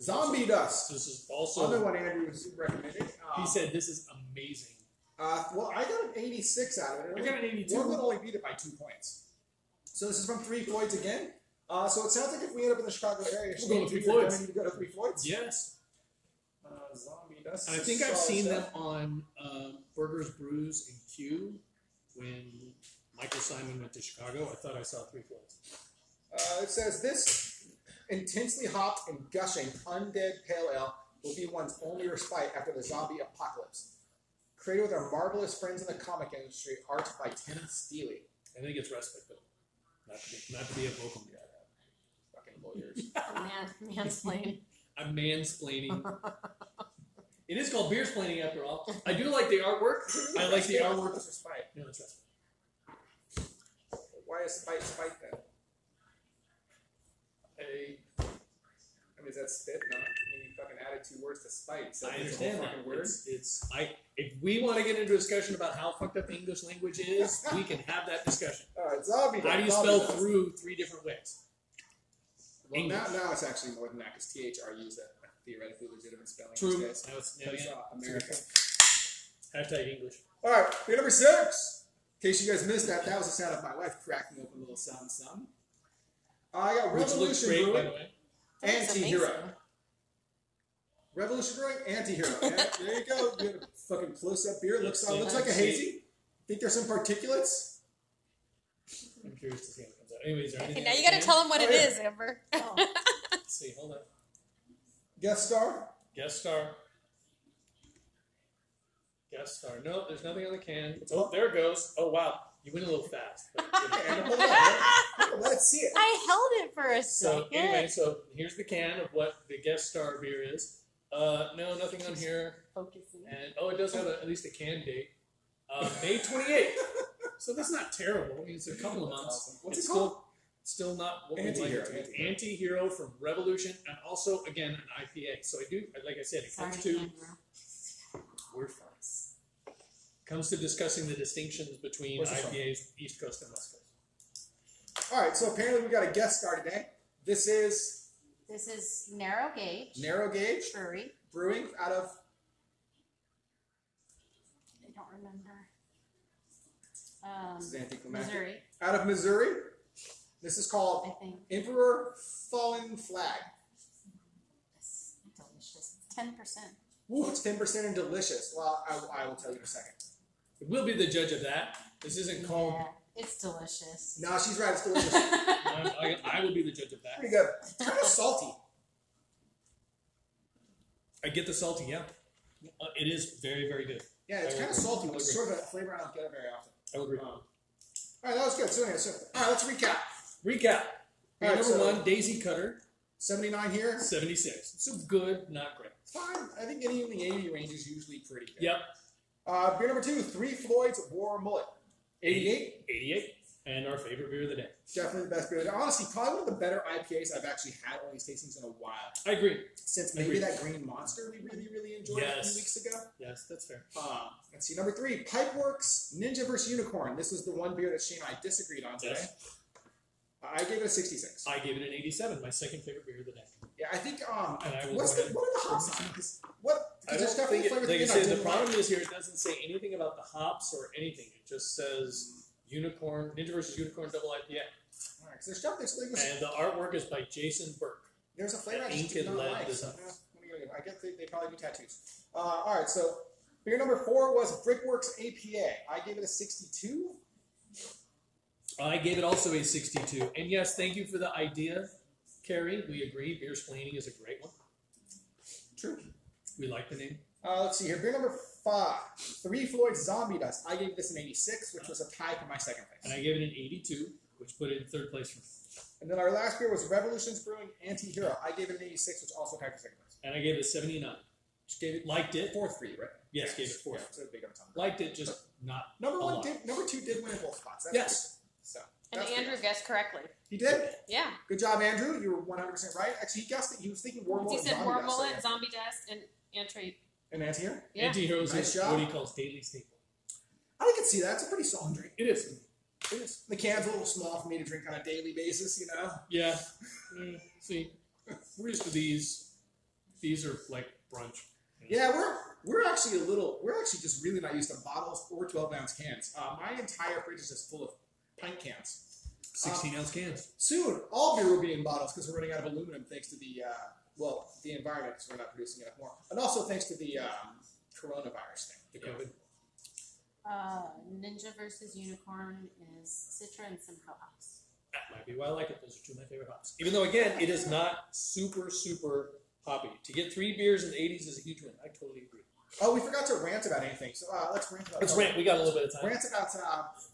Zombie Dust. This is Another also. one Andrew recommended. He said this is amazing. Well, I got an 86 out of it. I got an 82. One would only beat it by 2 points. So this is from 3 Floyds again. So it sounds like if we end up in the Chicago area, We're going with 3 we're Floyds. going to need to go to 3 Floyds. Yes. Zombie Dust. And I think I've seen them on Burgers, Brews, and Q when Michael Simon went to Chicago. I thought I saw 3 Floyds. It says this intensely hopped and gushing undead pale ale will be one's only respite after the zombie apocalypse. Created with our marvelous friends in the comic industry, art by Tim Steely. I think it's respite, though. Not to be a vocal guy. Fucking lawyers. Mansplain. I'm mansplaining. It is called beersplaining after all. I do like the artwork. I like the artwork. What's respite? No, it's respite. Why is spite then? I mean, is that spit? No. I mean, you fucking added 2 words to spite. So I it's a whole understand that. fucking word. If we want to get into a discussion about how fucked up the English language is, we can have that discussion. All right, zombie. How do you Zombie spell dust. through 3 different ways? Well, English. now it's actually more than that because THRU is a theoretically legitimate spelling. True. These days. Now it's It's, America. Hashtag English. All right, beer number 6. In case you guys missed that, that was the sound of my wife cracking open a little something. I got Which looks Revolution great, by Brewing, the way. That's Anti-Hero. amazing. Revolution Brewing, Anti-Hero. Yeah, there you go. You have a fucking close-up beer. Looks Yeah. like a hazy. Think there's some particulates? I'm curious to see how it comes out. Anyways, is there Okay, anything now else you gotta in? tell them what Oh, it yeah. is, Amber. Let's see, hold on. Guest star? Guest star. Guest star. No, there's nothing on the can. It's Oh, all- there it goes. Oh, wow. You went a little fast. But, And hold on, let's see it. I held it for a so, second. anyway, so here's the can of what the guest star beer is. No, nothing on here. Focusing. And, it does have at least a can date. May 28th. So that's not terrible. I mean, it's a couple of months. Awesome. What's It's it called? Still not what we like Anti-Hero. it to be. Anti-Hero from Revolution, and also, again, an IPA. So I do, like I said, it Sorry, comes to... Andrew. We're fine. Comes to discussing the distinctions between Where's this from? IPAs, East Coast and West Coast. All right, so apparently we got a guest star today. This is This is Narrow Gauge Narrow Gauge Brewery. Brewing out of I don't remember. this is anticlimactic. Missouri, Out of Missouri. This is I called think. Emperor Fallen Flag. It's delicious. It's 10%. Ooh, it's 10% and delicious. Well, I will tell you in a second. We'll be the judge of that. This isn't called... Yeah, it's delicious. No, she's right. It's delicious. I will be the judge of that. Pretty good. It's kind of salty. I get the salty, yeah. It is very, very good. Yeah, it's I kind of agree. salty, I but it's agree. sort of a flavor I don't get it very often. I will agree. All right, that was good. So, anyway, all right, let's recap. Recap. All right, Number so- 1, Daisy Cutter, 79 here. 76. So good, not great. It's fine. I think any in the 80 range is usually pretty good. Yep. Beer number 2, 3 Floyds War Mullet. 88. 88. And our favorite beer of the day. Definitely the best beer. Honestly, probably one of the better IPAs I've actually had on these tastings in a while. I agree. Since maybe that Green Monster we really enjoyed a few weeks ago. Yes, that's fair. Let's see. Number 3, Pipeworks Ninja vs. Unicorn. This was the one beer that Shane and I disagreed on today. Yes. I gave it a 66. I gave it an 87, my second favorite beer of the day. Yeah, I think. And I will what are the hops on it? I don't think it, like I said, the problem is here, it doesn't say anything about the hops or anything. It just says Unicorn, Ninja vs. Unicorn double IPA. All right, so there's stuff that's and the artwork is by Jason Burke. There's a flavor I just did not like. I guess they probably do tattoos. All right, so beer number 4 was Brickworks APA. I gave it a 62. I gave it also a 62. And yes, thank you for the idea, Carrie. We agree. Beer splaining is a great one. True. We like the name. Let's see here. Beer number 5, 3 Floyds Zombie Dust. I gave this an 86, which was a tie for my second place. And I gave it an 82, which put it in third place for me. And then our last beer was Revolutions Brewing Anti-Hero. I gave it an 86, which also tied for second place. And I gave it a 79. Just gave it, liked it. Fourth for you, right? Yes, gave it 4. Yeah, so big on time. Liked it, just not number a one lot. number 2 did win in both spots. That's Yes. good. So, And that's Andrew good. guessed correctly. He did? Yeah. Good job, Andrew. You were 100% right. Actually, he guessed it. He was thinking War He Mullet. said War Mullet, Zombie Dust, and Anti. And Anti-Hero? Yeah. Anti-Heroes Nice is job. what he calls daily staple. I can see that. It's a pretty solid drink. It is. It is. The can's a little small for me to drink on a daily basis, you know? Yeah. See, we're used to these. These are like brunch. Yeah, we're actually just really not used to bottles or 12-ounce cans. My entire fridge is just full of pint cans. 16-ounce cans. Soon, all beer will be in bottles because we're running out of aluminum thanks to the environment because we're not producing enough more. And also thanks to the coronavirus thing. The COVID. Ninja versus Unicorn is Citra and Simcoe House. That might be why I like it. Those are 2 of my favorite hops. Even though, again, it is not super, super hoppy. To get 3 beers in the 80s is a huge win. I totally agree. Oh, we forgot to rant about anything. So let's rant about Let's rant. We got a little bit of time. Rant about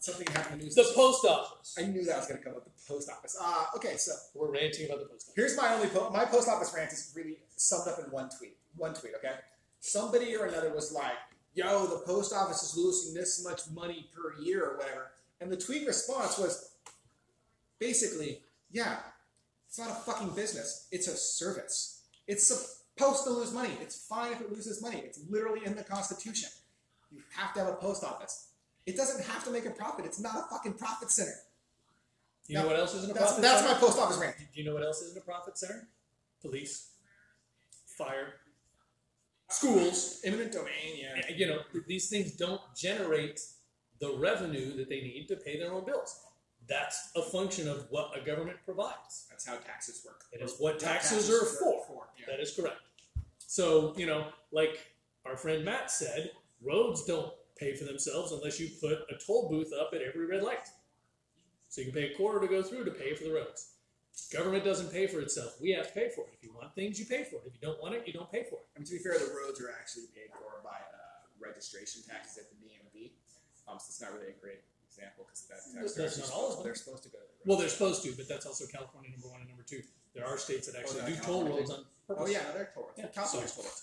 something that happened in the news. The post office. I knew that was going to come up. The post office. Okay, so We're ranting about the post office. here's my only my post office rant is really summed up in one tweet. Okay, somebody or another was like, "Yo, the post office is losing this much money per year or whatever," and the tweet response was basically, "Yeah, it's not a fucking business. It's a service. It's supposed to lose money. It's fine if it loses money. It's literally in the Constitution. You have to have a post office. It doesn't have to make a profit. It's not a fucking profit center." You know what else isn't a profit That's center? my post office rant. Do you know what else isn't a profit center? Police, fire, schools. Eminent domain, yeah. You know, these things don't generate the revenue that they need to pay their own bills. That's a function of what a government provides. That's how taxes work. It is what What taxes are for. Yeah. That is correct. So, you know, like our friend Matt said, roads don't pay for themselves unless you put a toll booth up at every red light. So you can pay a quarter to go through to pay for the roads. Government doesn't pay for itself. We have to pay for it. If you want things, you pay for it. If you don't want it, you don't pay for it. I mean, to be fair, the roads are actually paid for by registration taxes at the DMV. So it's not really a great example because that's not all of them. they're supposed to go to the roads. Well, they're supposed to, but that's also California number 1 and number 2. There are states that actually no, do toll California roads on purpose. Oh, yeah, no, they're toll roads. Yeah, California's so- toll roads.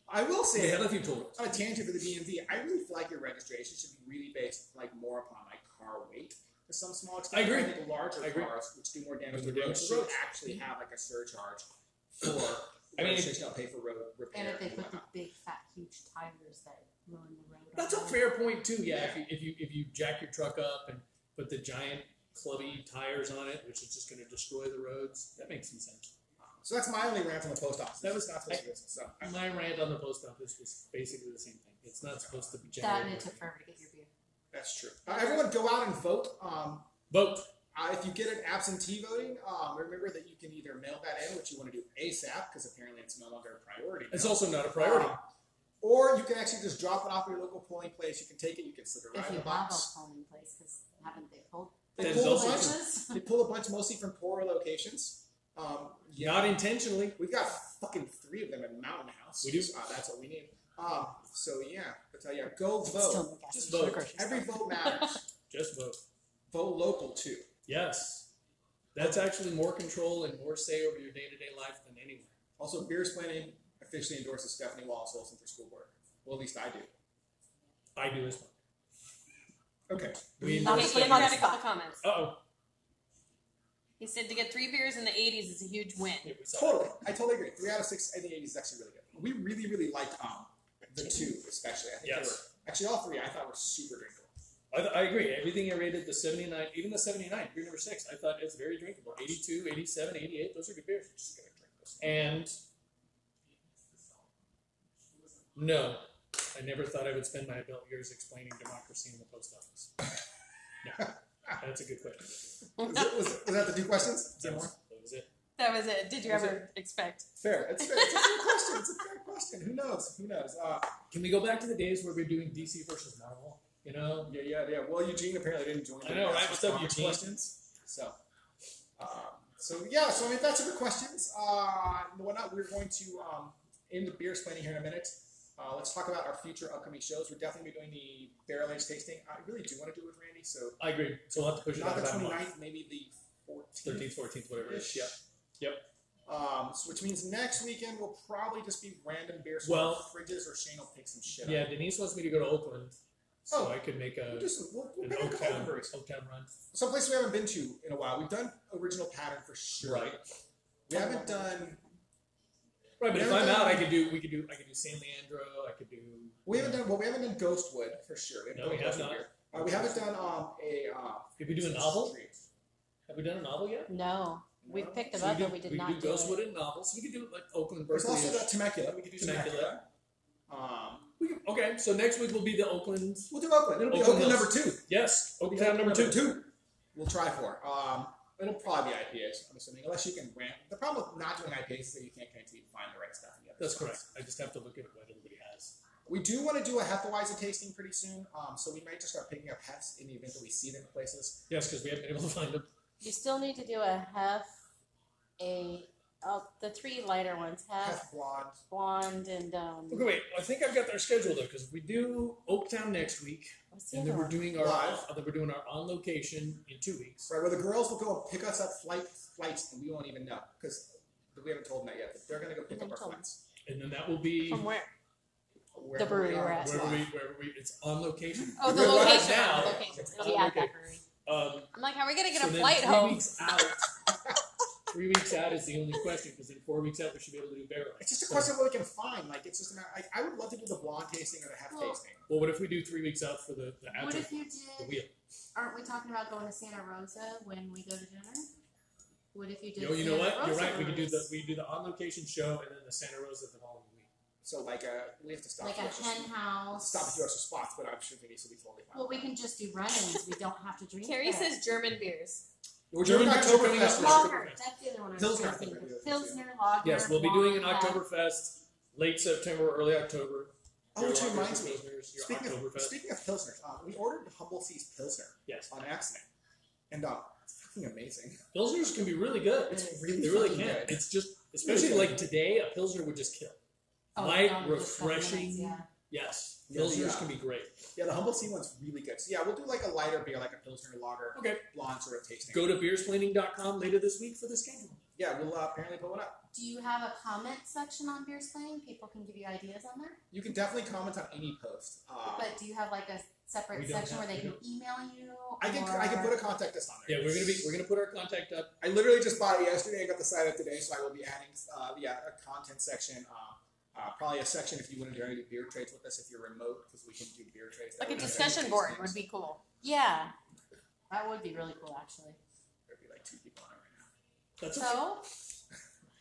I will They say, have a few toll roads. on a tangent for the DMV, I really feel like your registration should be really based like more upon like car weight to some small extent. I agree. I think larger I agree. cars, which do more damage Do to more roads, damage to should roads. actually have like a surcharge for I mean, registration. Don't pay for road repair. And if they put the whatnot. big fat huge tires that ruin the road. That's a fair point too. Yeah, if you jack your truck up and put the giant clubby tires on it, which is just going to destroy the roads, that makes some sense. So that's my only rant on the post office. That was not supposed to be. So My rant on the post office was basically the same thing. It's not supposed to be That generate and it took revenue. forever to get your beer. that's true. Everyone, go out and vote. Vote. If you get an absentee voting, remember that you can either mail that in, which you want to do ASAP, because apparently it's no longer a priority. It's now. also not a priority. Or you can actually just drop it off at your local polling place. You can take it. You can slip it right If in you the have box. a polling place, because haven't they pulled They That is pull a also bunch. true. They pull a bunch, mostly from poorer locations. Not intentionally. We've got fucking 3 of them in Mountain House. We do. That's what we need. So yeah, but yeah, go still vote. in the gas Just station or vote. grocery Every store? vote matters. Just vote. Vote local too. Yes. That's actually more control and more say over your day-to-day life than anywhere. Also, Beer Splaining officially endorses Stephanie Wallace Olson for school board. Well, at least I do. I do as well. Okay. We Not He to put him on the had a couple spot. comments. Uh-oh. He said to get 3 beers in the 80s is a huge win. Totally. I totally agree. 3 out of 6 in the 80s is actually really good. We really, really liked the 2 especially. I think they were actually all 3 I thought were super drinkable. I agree. Everything I rated, the 79, even the 79, beer number 6, I thought it's very drinkable. 82, 87, 88, those are good beers. Just gonna drink this. And no, I never thought I would spend my adult years explaining democracy in the post office. No, that's a good question. Was that the 2 questions? Is there more? That was it. That was it. Did you Was ever expect? Fair. It's fair. It's a fair question. It's a fair question. Who knows? Who knows? Can we go back to the days where we're doing DC versus Marvel? You know? Yeah. Well, Eugene apparently didn't join. I know, right? What's up, Eugene? Questions. So I mean, that's it for questions. Whatnot. We're going to end the beer explaining here in a minute. Let's talk about our future upcoming shows. We're definitely be doing the barrel aged tasting. I really do want to do it with Randy, so I agree. So we'll have to push it not out the about a 29th, month. maybe the 14th. 13th, 14th, whatever it is. Yep. So which means next weekend will probably just be random beers Well- from fridges, or Shane will pick some shit Yeah, up. Denise wants me to go to Oakland, so Oh. I could make We'll a do some. We'll an pick a couple Oaktown, breweries. Oaktown run. Some place we haven't been to in a while. We've done original pattern for sure. Right. We haven't done. Right, but if Yeah, I'm yeah. out, I could do San Leandro. I could do. We haven't done. Well, we haven't done Ghostwood for sure. No, we have not. We haven't done Did we do a novel? Have we done a novel yet? No, we picked them So up, but we did not do do Ghostwood it. and novels. We could do like Oakland, There's Berkeley. also that Temecula. We could do Temecula. Temecula. Okay, so next week will be the Oakland. We'll do Oakland. It'll be Oakland Oakland Hills. number 2. Yes, It'll be Oaktown number 2. 2. We'll try for. It'll probably be IPAs, I'm assuming, unless you can ramp. The problem with not doing IPAs is that you can't guarantee you find the right stuff in the other That's spots. correct. I just have to look at what everybody has. We do want to do a Hefeweizen tasting pretty soon, so we might just start picking up Hefs in the event that we see them in places. Yes, because we haven't been able to find them. You still need to do a the 3 lighter ones, Hef Blonde. blonde, and Okay, wait. I think I've got their schedule though, because if we do Oaktown next week, what's the and other then we're one? doing our Live. on location in 2 weeks. Right, where the girls will go and pick us up flights, and we won't even know, because we haven't told them that yet, but they're going to go pick up our Told them. flights. And then that will be From where? Wherever brewery we are we're at. wherever we it's on location. Oh, the Right location. now- The location. It's It'll on be Yeah, at at that that brewery. I'm like, how are we gonna get so a then flight 3 home? weeks out. 3 weeks out is the only question, because in 4 weeks out we should be able to do barrel. It's just a question of what we can find. Like, it's just a matter. Like, I would love to do the blonde tasting or the Hef Well- tasting. Well, what if we do 3 weeks out for the What after if you the did? wheel? Aren't we talking about going to Santa Rosa when we go to dinner? What if you did? You know Santa what? You're Rosa right. We could breweries? do the on location show and then the Santa Rosa the following week. So, like, we have to stop. like at a the extra- hen house. Stop at the extra spots, but I'm sure Denise will be totally fine. Well, we can just do run-ins. We don't have to drink. Carrie there. says German beers. We're German doing beers are coming up. Oktoberfest. Lager. That's the other one. I was Pilsner, thinking. I think we're doing Pilsner, lager. Yes, we'll be doing an blonde, Oktoberfest late September, early October. Oh, Your which lagers, reminds your me. Pilsners, your Speaking Oktoberfest. of Pilsners, we ordered Humble Seas Pilsner Yes. on accident, and it's fucking amazing. Pilsners can be really good. It's really They really fucking can. good. It's just, especially Really good. like today, a Pilsner would just kill. Oh, Light, no, just a couple refreshing. minutes, yeah. Yes. Yeah, Pilsners yeah. can be great. Yeah, the Humble Sea one's really good. So yeah, we'll do like a lighter beer, like a Pilsner lager, Okay. blonde sort of tasting. Go to beersplaining.com later this week for the schedule. Yeah, we'll apparently put one up. Do you have a comment section on Beer Slaying? People can give you ideas on there. You can definitely comment on any post. But do you have like a separate we don't section have- where they we can email you? I can put a contact us on there. Yeah, we're gonna put our contact up. I literally just bought it yesterday. I got the site up today, so I will be adding a content section. Probably a section if you want to do beer trades with us if you're remote, because we can do beer trades. Like a That would be discussion nice. board would be cool. Yeah, that would be really cool, actually. There'd be like 2 people on it right now. That's okay. So,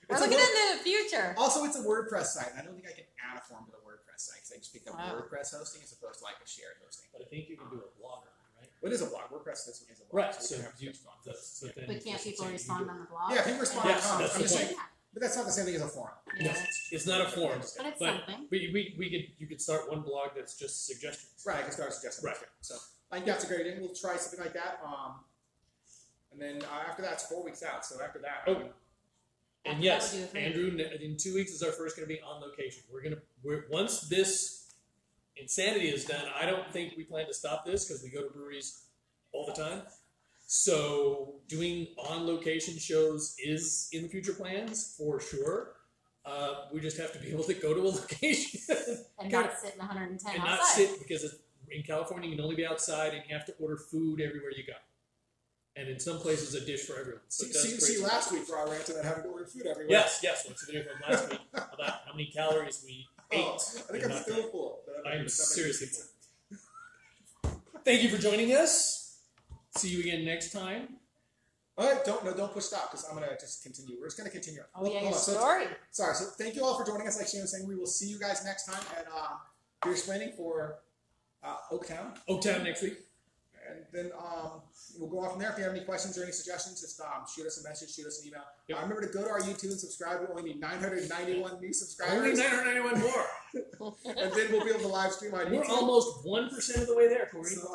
We're It's a looking word- into the future. Also, it's a WordPress site. And I don't think I can add a form to the WordPress site because I just picked up Wow. WordPress hosting as opposed to like a shared hosting. But I think you can do a blogger, right? What is a blog? WordPress is a blog. Right. we So can have you, text on. so then but can't just people say you respond do- on the blog? Yeah, if you respond Yes, on that's I'm the just point. saying, but that's not the same thing as a forum. Yeah, No, that's true. it's not a forum. But it's But something. you could start one blog that's just suggestions. Right, I can start suggesting. Right. Too. So I think that's a great idea. We'll try something like that. And then after that, it's 4 weeks out. So after that, Oh. And After yes, that, we'll do a thing. Andrew, in 2 weeks is our first going to be on location. We're once this insanity is done, I don't think we plan to stop this because we go to breweries all the time. So doing on location shows is in the future plans for sure. We just have to be able to go to a location And Got not sit in 110 and outside. not sit because in California, you can only be outside and you have to order food everywhere you go. And in some places, a dish for everyone. So See, last week for our rant about having to order food everywhere. Yes. What's the video from last week about how many calories we ate? I think I'm still full. I'm seriously full. Thank you for joining us. See you again next time. All right, don't push stop because I'm gonna just continue. We're just gonna continue. Oh yeah, your So story. sorry. So thank you all for joining us. Like Shane was saying, we will see you guys next time at Beer Explaining for Oaktown. Oaktown next week. And then we'll go off from there. If you have any questions or any suggestions, just shoot us a message, shoot us an email. Yep. Remember to go to our YouTube and subscribe. We only need 991 new subscribers. Only 991 more. And then we'll be able to live stream on YouTube. We're almost 1% of the way there, Corey. So,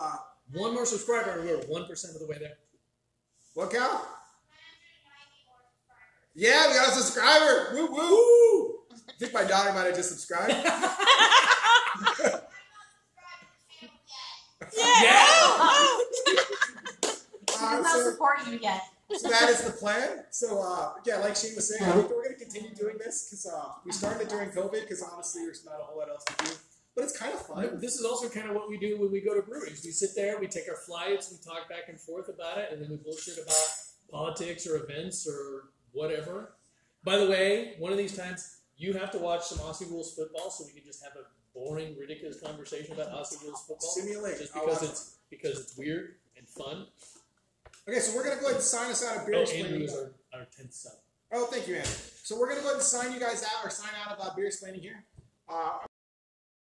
one more subscriber, and we're 1% of the way there. what, Cal? Yeah, we got a subscriber. Woo woo! I think my daughter might have just subscribed. Does not support you yet. So that is the plan. So yeah, like Shane was saying, I think we're going to continue doing this because we started it during COVID because honestly, there's not a whole lot else to do. But it's kind of fun. This is also kind of what we do when we go to breweries. We sit there, we take our flights, we talk back and forth about it, and then we bullshit about politics or events or whatever. By the way, one of these times, you have to watch some Aussie Rules football so we can just have a boring, ridiculous conversation about Aussie Rules football. Simulate. Just because it's weird and fun. Okay, so we're going to go ahead and sign us out of Beer Explaining. Andrew is our 10th son. Oh, thank you, Andrew. So we're going to go ahead and sign you guys out or sign out of Beer Explaining here.